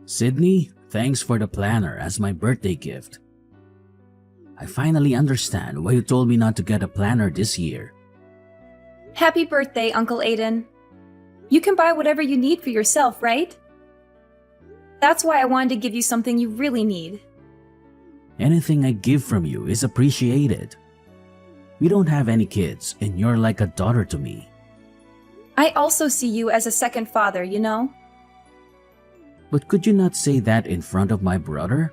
Sydney, thanks for the planner as my birthday gift. I finally understand why you told me not to get a planner this year. Happy birthday, Uncle Aiden. You can buy whatever you need for yourself, right? That's why I wanted to give you something you really need. Anything I give from you is appreciated. We don't have any kids, and you're like a daughter to me. I also see you as a second father, you know? But could you not say that in front of my brother?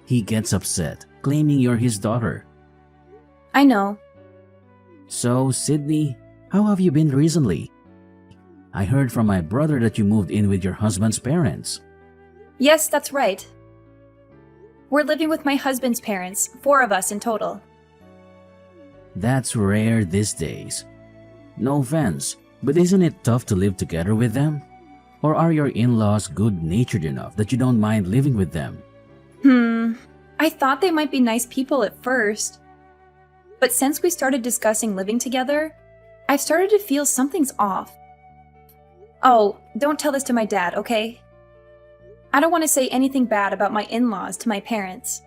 He gets upset, claiming you're his daughter. I know. So, Sydney, how have you been recently? I heard from my brother that you moved in with your husband's parents. Yes, that's right. We're living with my husband's parents, 4 of us in total. That's rare these days. No offense, but isn't it tough to live together with them? Or are your in-laws good-natured enough that you don't mind living with them? I thought they might be nice people at first. But since we started discussing living together, I've started to feel something's off. Oh, don't tell this to my dad, okay? I don't want to say anything bad about my in-laws to my parents.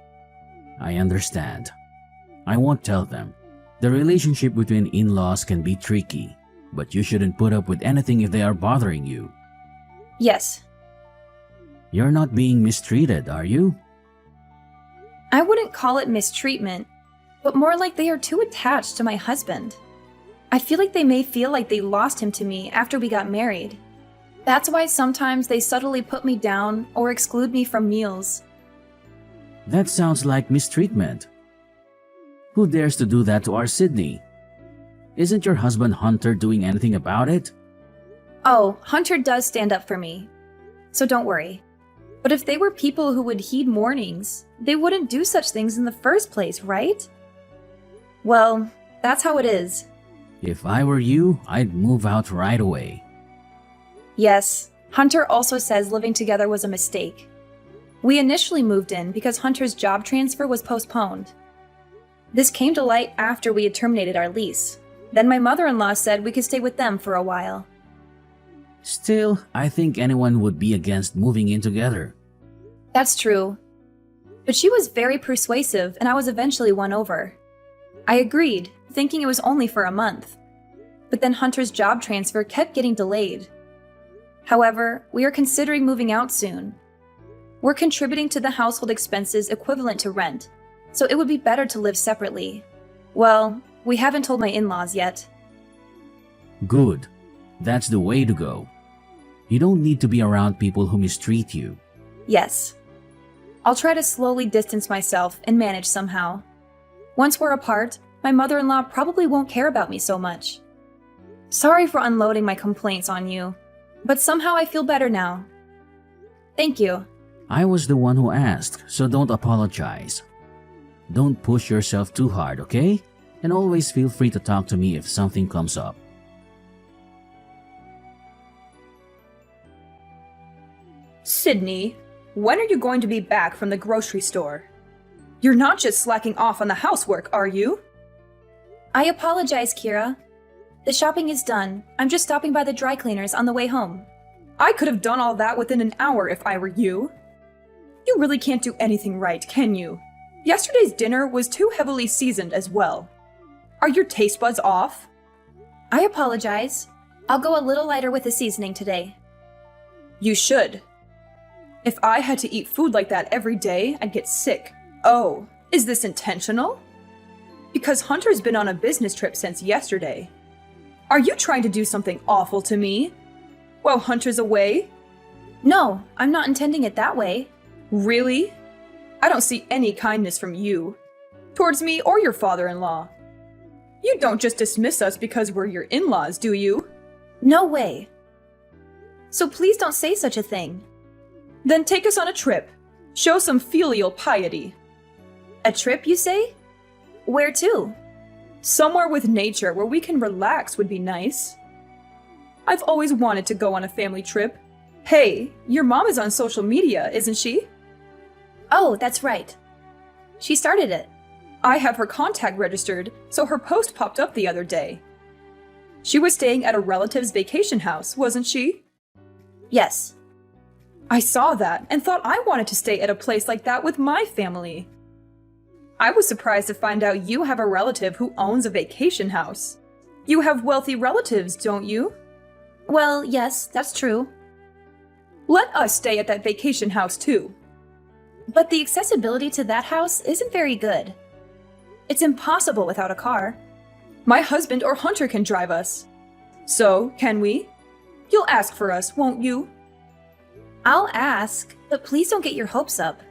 I understand. I won't tell them. The relationship between in-laws can be tricky, but you shouldn't put up with anything if they are bothering you. Yes. You're not being mistreated, are you? I wouldn't call it mistreatment, but more like they are too attached to my husband. I feel like they may feel like they lost him to me after we got married. That's why sometimes they subtly put me down or exclude me from meals. That sounds like mistreatment. Who dares to do that to our Sydney? Isn't your husband Hunter doing anything about it? Oh, Hunter does stand up for me, so don't worry. But if they were people who would heed warnings, they wouldn't do such things in the first place, right? Well, that's how it is. If I were you, I'd move out right away. Yes, Hunter also says living together was a mistake. We initially moved in because Hunter's job transfer was postponed. This came to light after we had terminated our lease. Then my mother-in-law said we could stay with them for a while. Still, I think anyone would be against moving in together. That's true. But she was very persuasive and I was eventually won over. I agreed, thinking it was only for a month. But then Hunter's job transfer kept getting delayed. However, we are considering moving out soon. We're contributing to the household expenses equivalent to rent, so it would be better to live separately. Well, we haven't told my in-laws yet. Good. That's the way to go. You don't need to be around people who mistreat you. Yes. I'll try to slowly distance myself and manage somehow. Once we're apart, my mother-in-law probably won't care about me so much. Sorry for unloading my complaints on you, but somehow I feel better now. Thank you. I was the one who asked, so don't apologize. Don't push yourself too hard, okay? And always feel free to talk to me if something comes up. Sydney, when are you going to be back from the grocery store? You're not just slacking off on the housework, are you? I apologize, Kira. The shopping is done. I'm just stopping by the dry cleaners on the way home. I could have done all that within an hour if I were you. You really can't do anything right, can you? Yesterday's dinner was too heavily seasoned as well. Are your taste buds off? I apologize. I'll go a little lighter with the seasoning today. You should. If I had to eat food like that every day, I'd get sick. Oh, is this intentional? Because Hunter's been on a business trip since yesterday. Are you trying to do something awful to me? While Hunter's away? No, I'm not intending it that way. Really? I don't see any kindness from you. Towards me or your father-in-law. You don't just dismiss us because we're your in-laws, do you? No way. So please don't say such a thing. Then take us on a trip. Show some filial piety. A trip, you say? Where to? Somewhere with nature where we can relax would be nice. I've always wanted to go on a family trip. Hey, your mom is on social media, isn't she? Oh, that's right. She started it. I have her contact registered, so her post popped up the other day. She was staying at a relative's vacation house, wasn't she? Yes. I saw that and thought I wanted to stay at a place like that with my family. I was surprised to find out you have a relative who owns a vacation house. You have wealthy relatives, don't you? Well, yes, that's true. Let us stay at that vacation house too. But the accessibility to that house isn't very good. It's impossible without a car. My husband or Hunter can drive us. So, can we? You'll ask for us, won't you? I'll ask, but please don't get your hopes up.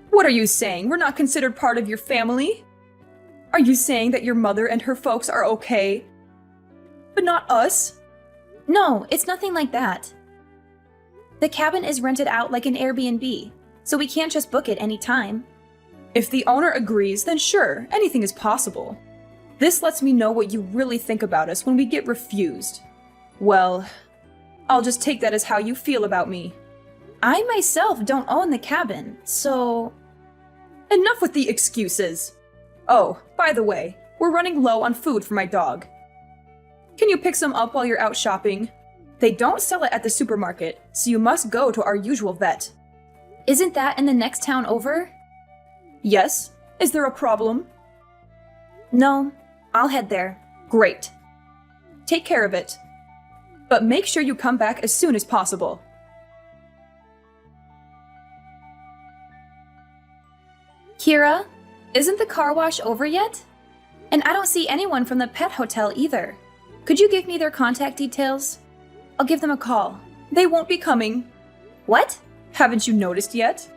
What are you saying? We're not considered part of your family? Are you saying that your mother and her folks are okay, but not us? No, it's nothing like that. The cabin is rented out like an Airbnb, so we can't just book it any time. If the owner agrees, then sure, anything is possible. This lets me know what you really think about us when we get refused. Well, I'll just take that as how you feel about me. I myself don't own the cabin, so... Enough with the excuses. Oh, by the way, we're running low on food for my dog. Can you pick some up while you're out shopping? They don't sell it at the supermarket, so you must go to our usual vet. Isn't that in the next town over? Yes? Is there a problem? No, I'll head there. Great. Take care of it. But make sure you come back as soon as possible. Kira, isn't the car wash over yet? And I don't see anyone from the pet hotel either. Could you give me their contact details? I'll give them a call. They won't be coming. What? Haven't you noticed yet?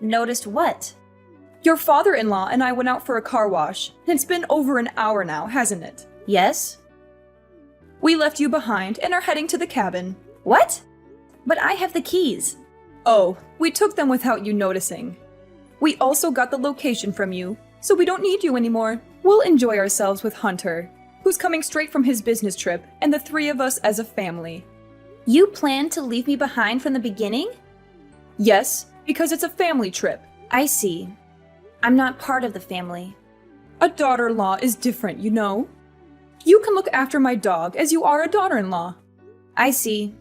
Noticed what? Your father-in-law and I went out for a car wash. It's been over an hour now, hasn't it? Yes? We left you behind and are heading to the cabin. What? But I have the keys. Oh, we took them without you noticing. We also got the location from you, so we don't need you anymore. We'll enjoy ourselves with Hunter, who's coming straight from his business trip, and the three of us as a family. You planned to leave me behind from the beginning? Yes, because it's a family trip. I see. I'm not part of the family. A daughter-in-law is different, you know. You can look after my dog as you are a daughter-in-law. I see.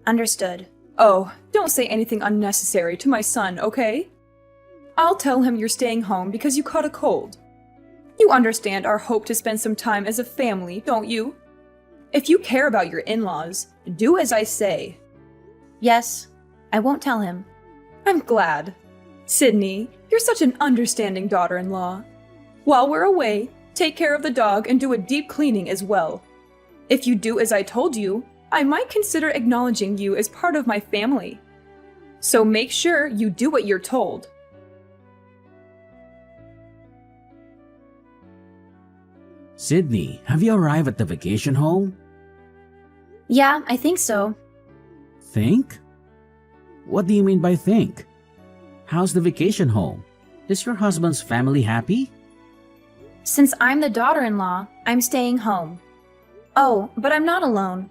Understood. Oh, don't say anything unnecessary to my son, okay? I'll tell him you're staying home because you caught a cold. You understand our hope to spend some time as a family, don't you? If you care about your in-laws, do as I say. Yes, I won't tell him. I'm glad. Sydney, you're such an understanding daughter-in-law. While we're away, take care of the dog and do a deep cleaning as well. If you do as I told you, I might consider acknowledging you as part of my family. So make sure you do what you're told. Sydney, have you arrived at the vacation home? Yeah, I think so. Think? What do you mean by think? How's the vacation home? Is your husband's family happy? Since I'm the daughter-in-law, I'm staying home. Oh, but I'm not alone.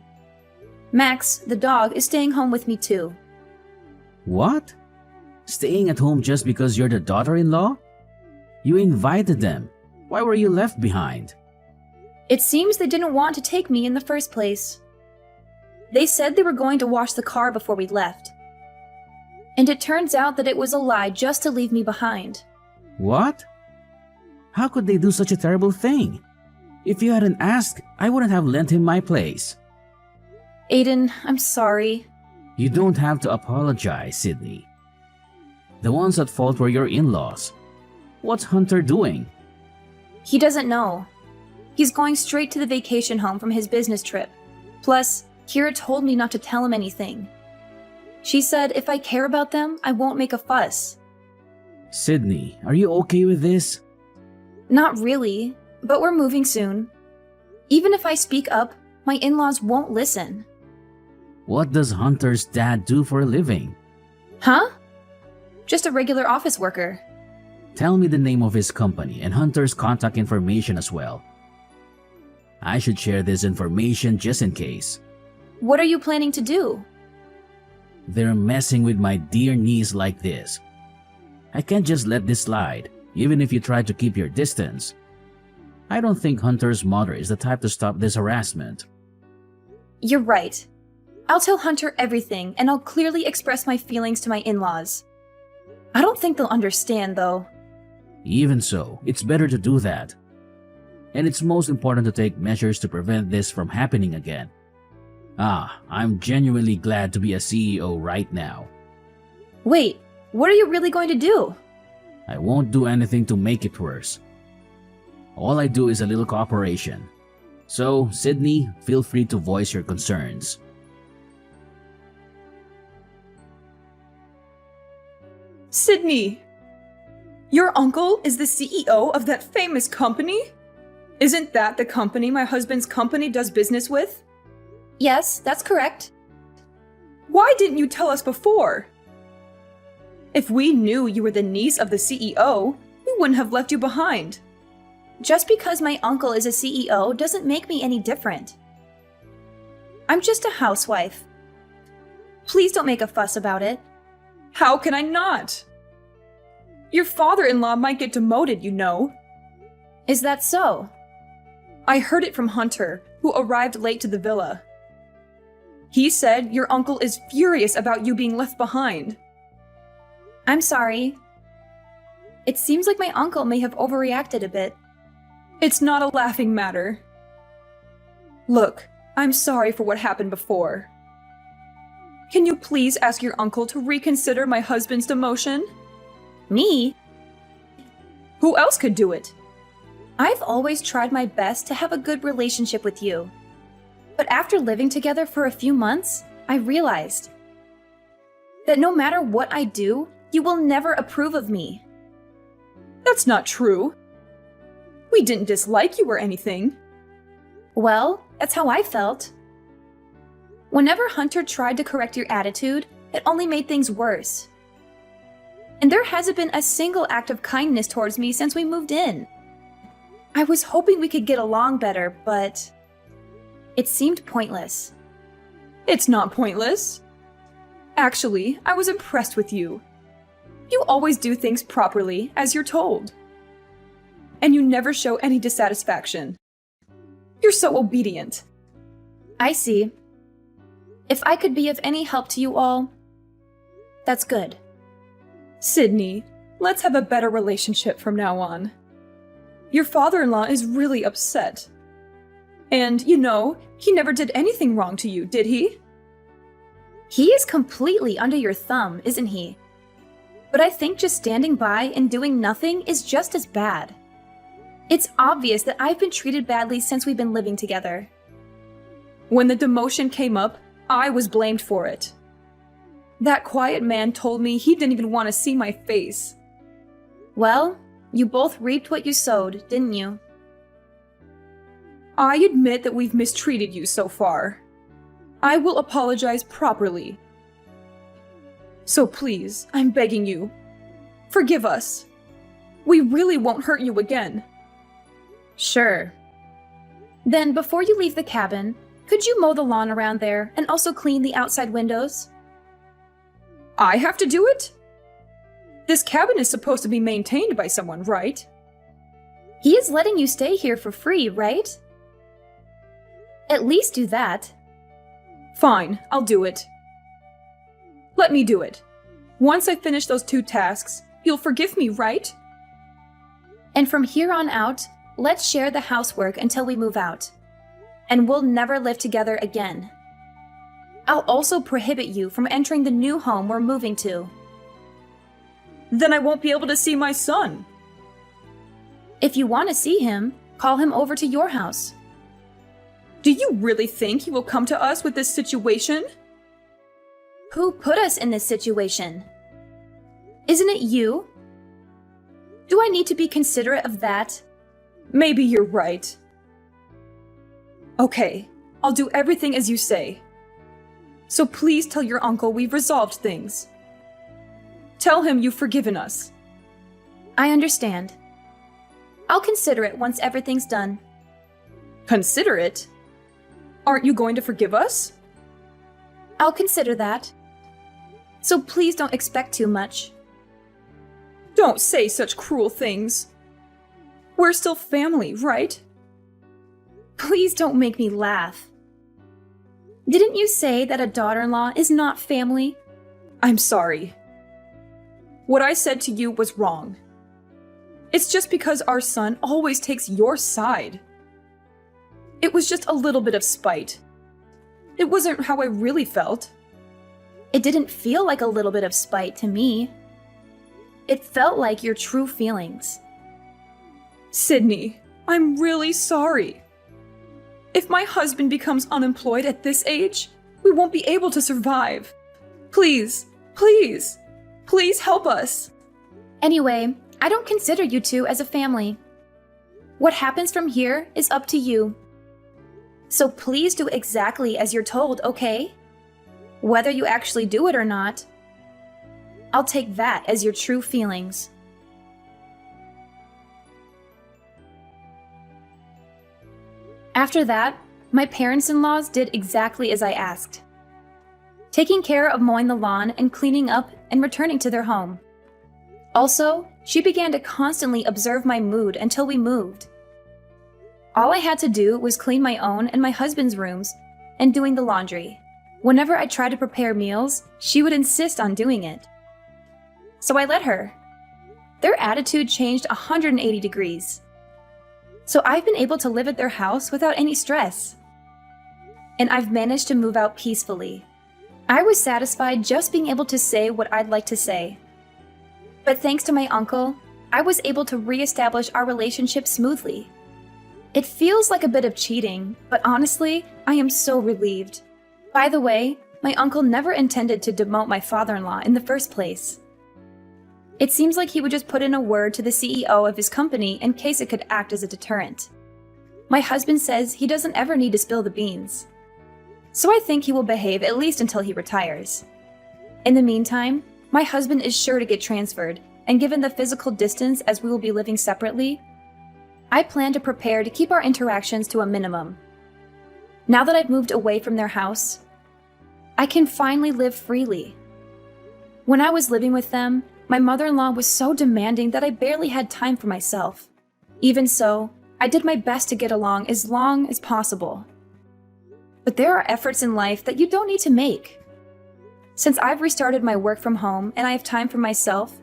Max, the dog, is staying home with me too. What? Staying at home just because you're the daughter-in-law? You invited them. Why were you left behind? It seems they didn't want to take me in the first place. They said they were going to wash the car before we left. And it turns out that it was a lie just to leave me behind. What? How could they do such a terrible thing? If you hadn't asked, I wouldn't have lent him my place. Aiden, I'm sorry. You don't have to apologize, Sydney. The ones at fault were your in-laws. What's Hunter doing? He doesn't know. He's going straight to the vacation home from his business trip. Plus, Kira told me not to tell him anything. She said if I care about them, I won't make a fuss. Sydney, are you okay with this? Not really, but we're moving soon. Even if I speak up, my in-laws won't listen. What does Hunter's dad do for a living? Huh? Just a regular office worker. Tell me the name of his company and Hunter's contact information as well. I should share this information just in case. What are you planning to do? They're messing with my dear niece like this. I can't just let this slide, even if you try to keep your distance. I don't think Hunter's mother is the type to stop this harassment. You're right. I'll tell Hunter everything, and I'll clearly express my feelings to my in-laws. I don't think they'll understand, though. Even so, it's better to do that. And it's most important to take measures to prevent this from happening again. I'm genuinely glad to be a CEO right now. Wait, what are you really going to do? I won't do anything to make it worse. All I do is a little cooperation. So, Sydney, feel free to voice your concerns. Sydney! Your uncle is the CEO of that famous company? Isn't that the company my husband's company does business with? Yes, that's correct. Why didn't you tell us before? If we knew you were the niece of the CEO, we wouldn't have left you behind. Just because my uncle is a CEO doesn't make me any different. I'm just a housewife. Please don't make a fuss about it. How can I not? Your father-in-law might get demoted, you know. Is that so? I heard it from Hunter, who arrived late to the villa. He said your uncle is furious about you being left behind. I'm sorry. It seems like my uncle may have overreacted a bit. It's not a laughing matter. Look, I'm sorry for what happened before. Can you please ask your uncle to reconsider my husband's demotion? Me? Who else could do it? I've always tried my best to have a good relationship with you. But after living together for a few months, I realized that no matter what I do, you will never approve of me. That's not true. We didn't dislike you or anything. Well, that's how I felt. Whenever Hunter tried to correct your attitude, it only made things worse. And there hasn't been a single act of kindness towards me since we moved in. I was hoping we could get along better, but it seemed pointless. It's not pointless. Actually, I was impressed with you. You always do things properly, as you're told. And you never show any dissatisfaction. You're so obedient. I see. If I could be of any help to you all, that's good. Sydney, let's have a better relationship from now on. Your father-in-law is really upset. And, you know, he never did anything wrong to you, did he? He is completely under your thumb, isn't he? But I think just standing by and doing nothing is just as bad. It's obvious that I've been treated badly since we've been living together. When the demotion came up, I was blamed for it. That quiet man told me he didn't even want to see my face. Well, you both reaped what you sowed, didn't you? I admit that we've mistreated you so far. I will apologize properly. So please, I'm begging you, forgive us. We really won't hurt you again. Sure. Then before you leave the cabin, could you mow the lawn around there and also clean the outside windows? I have to do it? This cabin is supposed to be maintained by someone, right? He is letting you stay here for free, right? At least do that. Fine, I'll do it. Let me do it. Once I finish those 2 tasks, you'll forgive me, right? And from here on out, let's share the housework until we move out. And we'll never live together again. I'll also prohibit you from entering the new home we're moving to. Then I won't be able to see my son. If you want to see him, call him over to your house. Do you really think he will come to us with this situation? Who put us in this situation? Isn't it you? Do I need to be considerate of that? Maybe you're right. Okay, I'll do everything as you say. So please tell your uncle we've resolved things. Tell him you've forgiven us. I understand. I'll consider it once everything's done. Consider it? Aren't you going to forgive us? I'll consider that. So please don't expect too much. Don't say such cruel things. We're still family, right? Please don't make me laugh. Didn't you say that a daughter-in-law is not family? I'm sorry. What I said to you was wrong. It's just because our son always takes your side. It was just a little bit of spite. It wasn't how I really felt. It didn't feel like a little bit of spite to me. It felt like your true feelings. Sydney, I'm really sorry. If my husband becomes unemployed at this age, we won't be able to survive. Please, please, please help us. Anyway, I don't consider you two as a family. What happens from here is up to you. So please do exactly as you're told, okay? Whether you actually do it or not, I'll take that as your true feelings. After that, my parents-in-laws did exactly as I asked, taking care of mowing the lawn and cleaning up and returning to their home. Also, she began to constantly observe my mood until we moved. All I had to do was clean my own and my husband's rooms and doing the laundry. Whenever I tried to prepare meals, she would insist on doing it. So I let her. Their attitude changed 180 degrees. So I've been able to live at their house without any stress. And I've managed to move out peacefully. I was satisfied just being able to say what I'd like to say. But thanks to my uncle, I was able to reestablish our relationship smoothly. It feels like a bit of cheating, but honestly, I am so relieved. By the way, my uncle never intended to demote my father-in-law in the first place. It seems like he would just put in a word to the CEO of his company in case it could act as a deterrent. My husband says he doesn't ever need to spill the beans. So I think he will behave at least until he retires. In the meantime, my husband is sure to get transferred, and given the physical distance as we will be living separately, I plan to prepare to keep our interactions to a minimum. Now that I've moved away from their house, I can finally live freely. When I was living with them, my mother-in-law was so demanding that I barely had time for myself. Even so, I did my best to get along as long as possible. But there are efforts in life that you don't need to make. Since I've restarted my work from home and I have time for myself,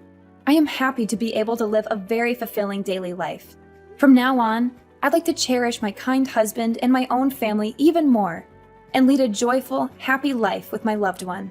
I am happy to be able to live a very fulfilling daily life. From now on, I'd like to cherish my kind husband and my own family even more, and lead a joyful, happy life with my loved one.